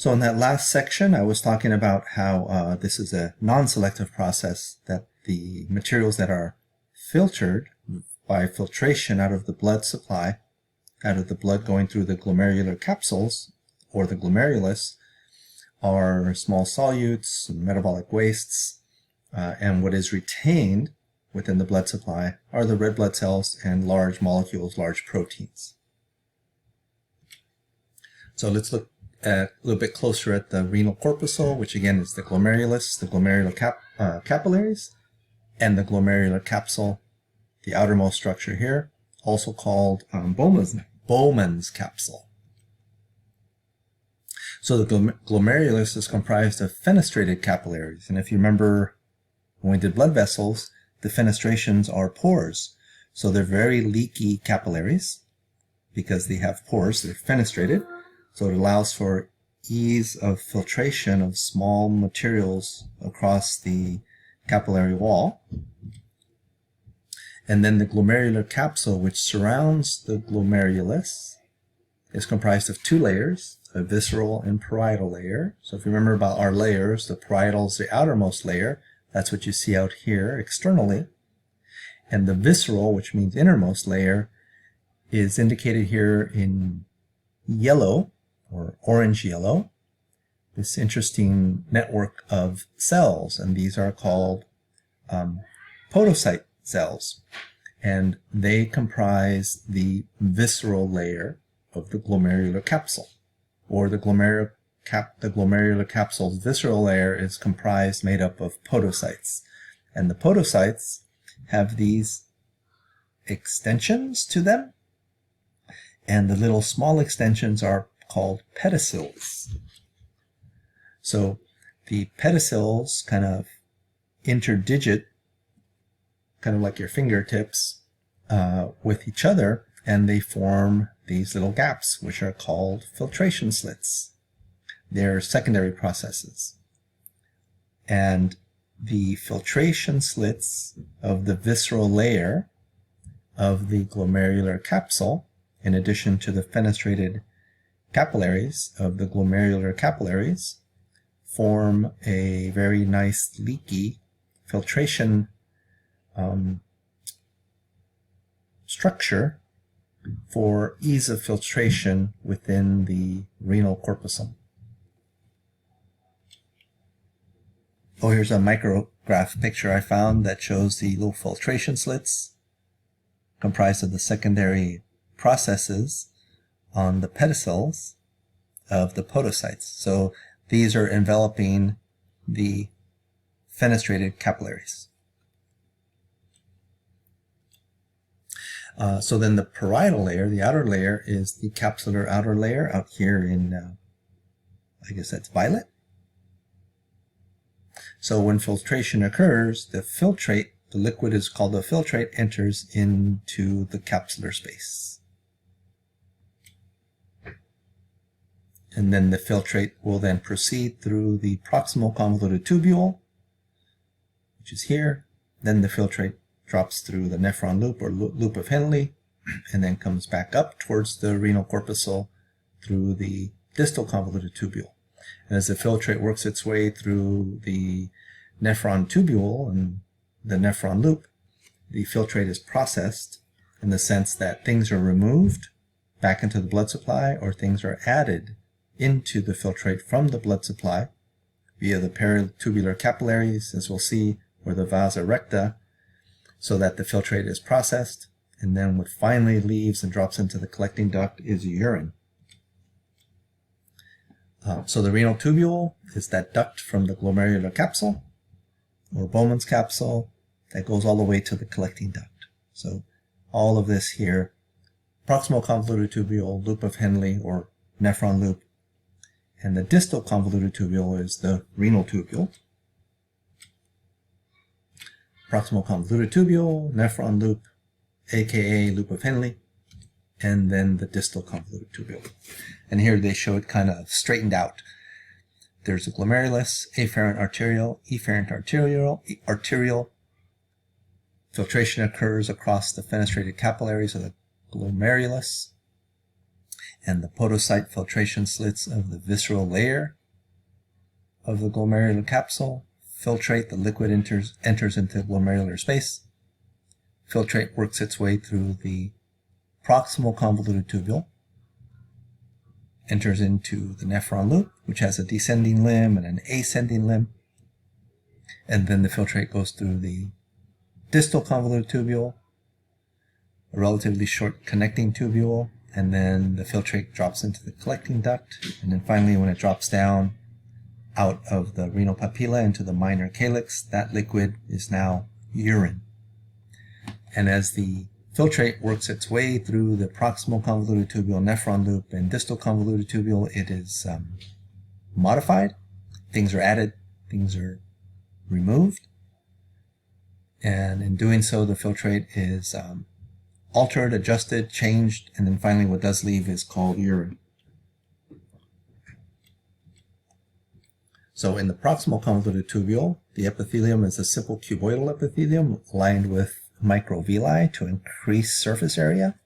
So in that last section, I was talking about how this is a non-selective process, that the materials that are filtered by filtration out of the blood supply, out of the blood going through the glomerular capsules or the glomerulus, are small solutes, metabolic wastes, and what is retained within the blood supply are the red blood cells and large molecules, large proteins. So let's look a little bit closer at the renal corpuscle, which again is the glomerulus, the glomerular capillaries, and the glomerular capsule, the outermost structure here, also called Bowman's capsule. So the glomerulus is comprised of fenestrated capillaries, and if you remember when we did blood vessels, the fenestrations are pores. So they're very leaky capillaries because they have pores, they're fenestrated. So it allows for ease of filtration of small materials across the capillary wall. And then the glomerular capsule, which surrounds the glomerulus, is comprised of two layers, a visceral and parietal layer. So if you remember about our layers, the parietal is the outermost layer. That's what you see out here externally. And the visceral, which means innermost layer, is indicated here in yellow, or orange yellow, this interesting network of cells, and these are called podocyte cells, and they comprise the visceral layer of the glomerular capsule, or the glomerular capsule's visceral layer is made up of podocytes, and the podocytes have these extensions to them, and the little small extensions are called pedicels. So the pedicels kind of interdigit, kind of like your fingertips, with each other, and they form these little gaps, which are called filtration slits. They're secondary processes. And the filtration slits of the visceral layer of the glomerular capsule, in addition to the fenestrated capillaries of the glomerular capillaries, form a very nice leaky filtration structure for ease of filtration within the renal corpuscle. Oh, here's a micrograph picture I found that shows the little filtration slits comprised of the secondary processes on the pedicels of the podocytes. So these are enveloping the fenestrated capillaries. So then the parietal layer, the outer layer, is the capsular outer layer out here in, I guess that's violet. So when filtration occurs, the liquid is called the filtrate, enters into the capsular space. And then the filtrate will then proceed through the proximal convoluted tubule, which is here. Then the filtrate drops through the nephron loop or loop of Henle, and then comes back up towards the renal corpuscle through the distal convoluted tubule. And as the filtrate works its way through the nephron tubule and the nephron loop, the filtrate is processed in the sense that things are removed back into the blood supply or things are added into the filtrate from the blood supply via the peritubular capillaries, as we'll see, or the vasa recta, so that the filtrate is processed, and then what finally leaves and drops into the collecting duct is urine. So the renal tubule is that duct from the glomerular capsule, or Bowman's capsule, that goes all the way to the collecting duct. So all of this here, proximal convoluted tubule, loop of Henle, or nephron loop, and the distal convoluted tubule is the renal tubule. Proximal convoluted tubule, nephron loop, aka loop of Henle, and then the distal convoluted tubule. And here they show it kind of straightened out. There's a glomerulus, afferent arterial, efferent arterial. Filtration occurs across the fenestrated capillaries of the glomerulus. and the podocyte filtration slits of the visceral layer of the glomerular capsule filtrate. The liquid enters into glomerular space. Filtrate works its way through the proximal convoluted tubule, enters into the nephron loop, which has a descending limb and an ascending limb, and then the filtrate goes through the distal convoluted tubule, a relatively short connecting tubule, and then the filtrate drops into the collecting duct, and then finally when it drops down out of the renal papilla into the minor calyx, that liquid is now urine. And as the filtrate works its way through the proximal convoluted tubule, nephron loop, and distal convoluted tubule, it is modified. Things are added, things are removed, and in doing so the filtrate is altered, adjusted, changed, and then finally what does leave is called urine. So in the proximal convoluted tubule, the epithelium is a simple cuboidal epithelium lined with microvilli to increase surface area.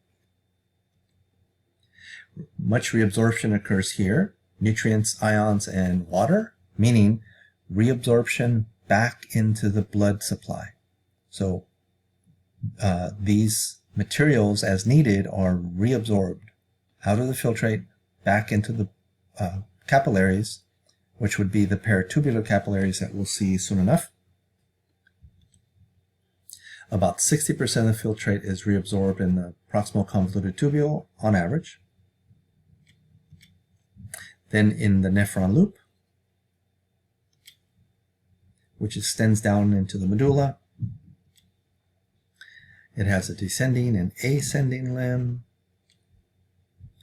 Much reabsorption occurs here, nutrients, ions, and water, meaning reabsorption back into the blood supply. So these materials as needed are reabsorbed out of the filtrate back into the capillaries, which would be the peritubular capillaries that we'll see soon enough. About 60% of the filtrate is reabsorbed in the proximal convoluted tubule on average. Then in the nephron loop, which extends down into the medulla, it has a descending and ascending limb,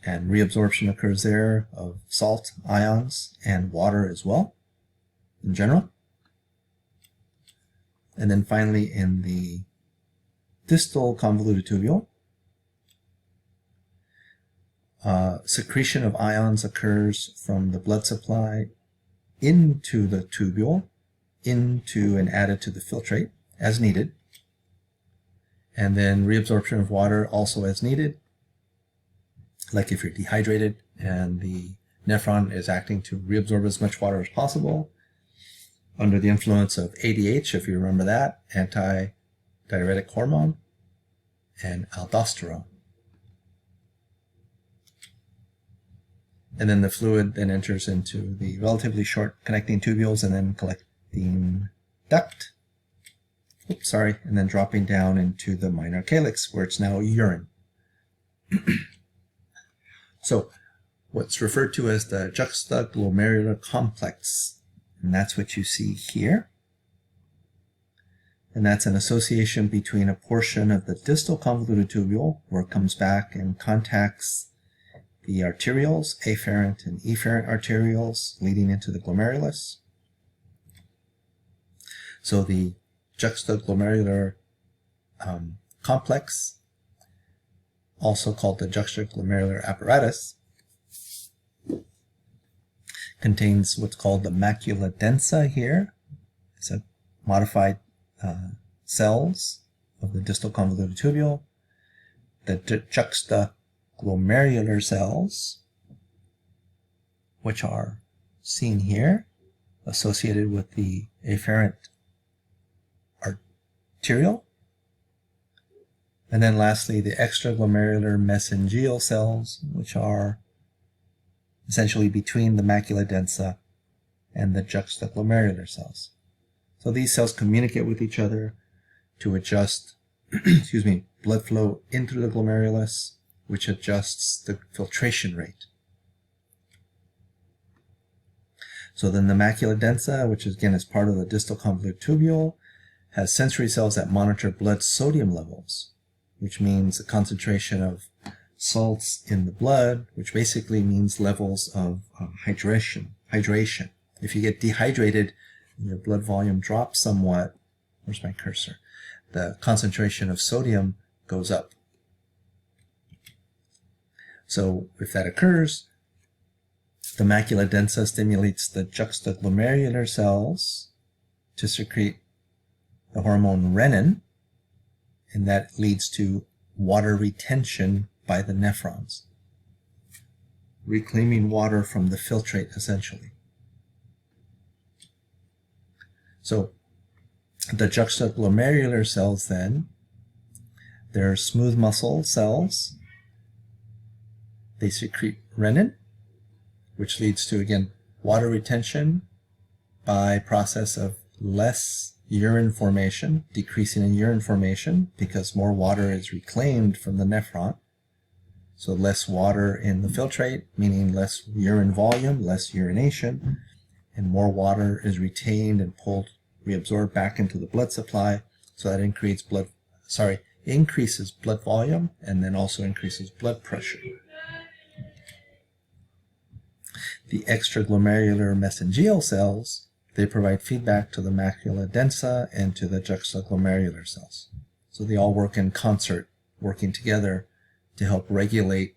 and reabsorption occurs there of salt, ions, and water as well, in general. And then finally in the distal convoluted tubule, secretion of ions occurs from the blood supply into the tubule, into and added to the filtrate as needed, and then reabsorption of water also as needed, like if you're dehydrated and the nephron is acting to reabsorb as much water as possible under the influence of ADH, if you remember that, anti-diuretic hormone, and aldosterone. And then the fluid then enters into the relatively short connecting tubules and then collecting duct, and then dropping down into the minor calyx where it's now urine. So what's referred to as the Juxtaglomerular Complex, and that's what you see here. And that's an association between a portion of the distal convoluted tubule where it comes back and contacts the arterioles, afferent and efferent arterioles leading into the glomerulus. So the juxtaglomerular complex, also called the juxtaglomerular apparatus, contains what's called the macula densa here. It's a modified cells of the distal convoluted tubule, the juxtaglomerular cells, which are seen here, associated with the afferent arteriole, and then lastly the extraglomerular mesangial cells, which are essentially between the macula densa and the juxtaglomerular cells. So these cells communicate with each other to adjust blood flow into the glomerulus, which adjusts the filtration rate. So then the macula densa, which again is part of the distal convoluted tubule, has sensory cells that monitor blood sodium levels, which means the concentration of salts in the blood, which basically means levels of hydration. If you get dehydrated, your blood volume drops somewhat. Where's my cursor? The concentration of sodium goes up. So if that occurs, the macula densa stimulates the juxtaglomerular cells to secrete the hormone renin, and that leads to water retention by the nephrons. reclaiming water from the filtrate, essentially. So the juxtaglomerular cells then, they're smooth muscle cells. They secrete renin, which leads to, again, water retention by process of less urine formation, decreasing in urine formation because more water is reclaimed from the nephron. So less water in the filtrate, meaning less urine volume, less urination, and more water is retained and pulled, reabsorbed back into the blood supply. So that increases blood volume and then also increases blood pressure. The extraglomerular mesangial cells, they provide feedback to the macula densa and to the juxtaglomerular cells. So they all work in concert, working together to help regulate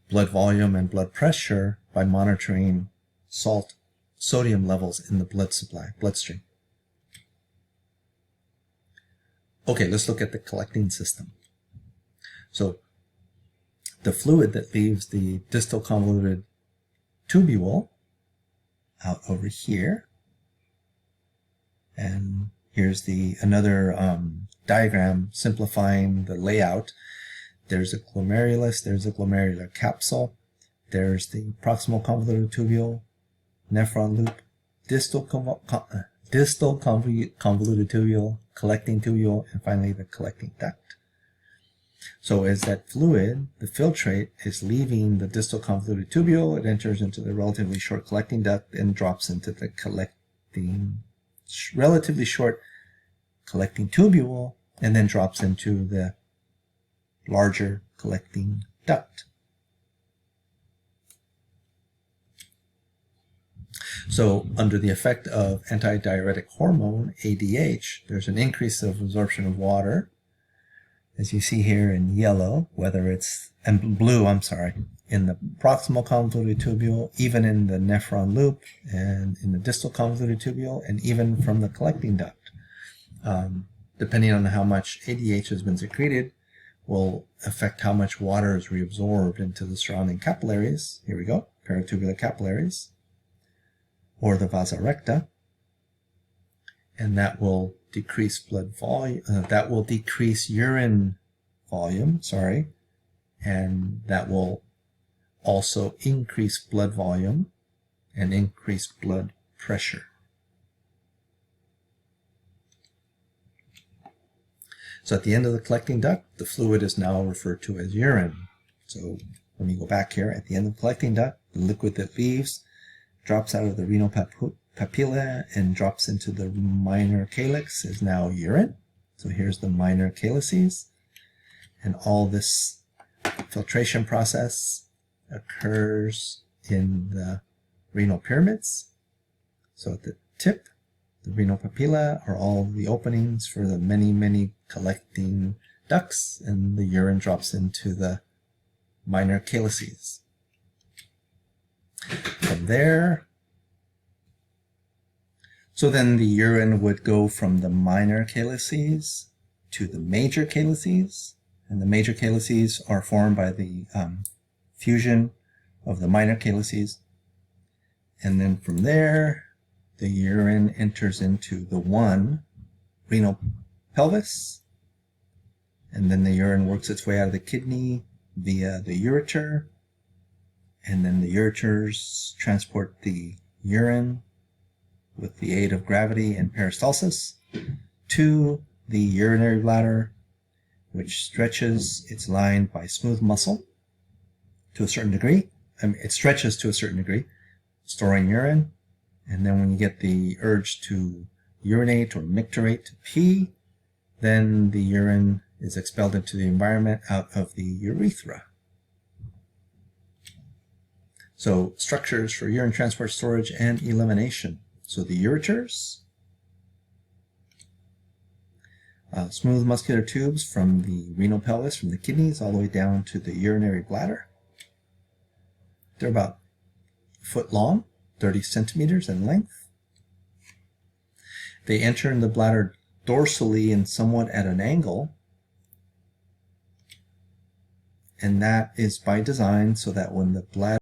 blood volume and blood pressure by monitoring sodium levels in the blood supply, bloodstream. Okay, let's look at the collecting system. So the fluid that leaves the distal convoluted tubule out over here, and here's another diagram simplifying the layout. There's a glomerulus, there's a glomerular capsule, there's the proximal convoluted tubule, nephron loop, distal convoluted tubule, collecting tubule, and finally the collecting duct. So as that fluid, the filtrate, is leaving the distal convoluted tubule, it enters into the relatively short collecting duct and drops into the relatively short collecting tubule, and then drops into the larger collecting duct. So under the effect of antidiuretic hormone, ADH, there's an increase of absorption of water, as you see here in yellow, and blue, in the proximal convoluted tubule, even in the nephron loop, and in the distal convoluted tubule, and even from the collecting duct. Depending on how much ADH has been secreted, will affect how much water is reabsorbed into the surrounding capillaries. Here we go, peritubular capillaries, or the vasa recta, and that will decrease blood volume. That will decrease urine volume. And that will also increase blood volume and increase blood pressure. So at the end of the collecting duct, the fluid is now referred to as urine. So let me go back here. At the end of the collecting duct, the liquid that leaves drops out of the renal papilla and drops into the minor calyx is now urine. So here's the minor calyces. And all this filtration process occurs in the renal pyramids. So at the tip, the renal papilla are all the openings for the many, many collecting ducts, and the urine drops into the minor calyces. From there, so then the urine would go from the minor calyces to the major calyces, and the major calyces are formed by the fusion of the minor calyces, and then from there the urine enters into the one renal pelvis, and then the urine works its way out of the kidney via the ureter, and then the ureters transport the urine with the aid of gravity and peristalsis to the urinary bladder, which stretches. It's lined by smooth muscle to a certain degree. It stretches to a certain degree, storing urine. And then when you get the urge to urinate or micturate, to pee, then the urine is expelled into the environment out of the urethra. So structures for urine transport, storage, and elimination. So the ureters, smooth muscular tubes from the renal pelvis, from the kidneys, all the way down to the urinary bladder. They're about a foot long, 30 centimeters in length. They enter in the bladder dorsally and somewhat at an angle. And that is by design so that when the bladder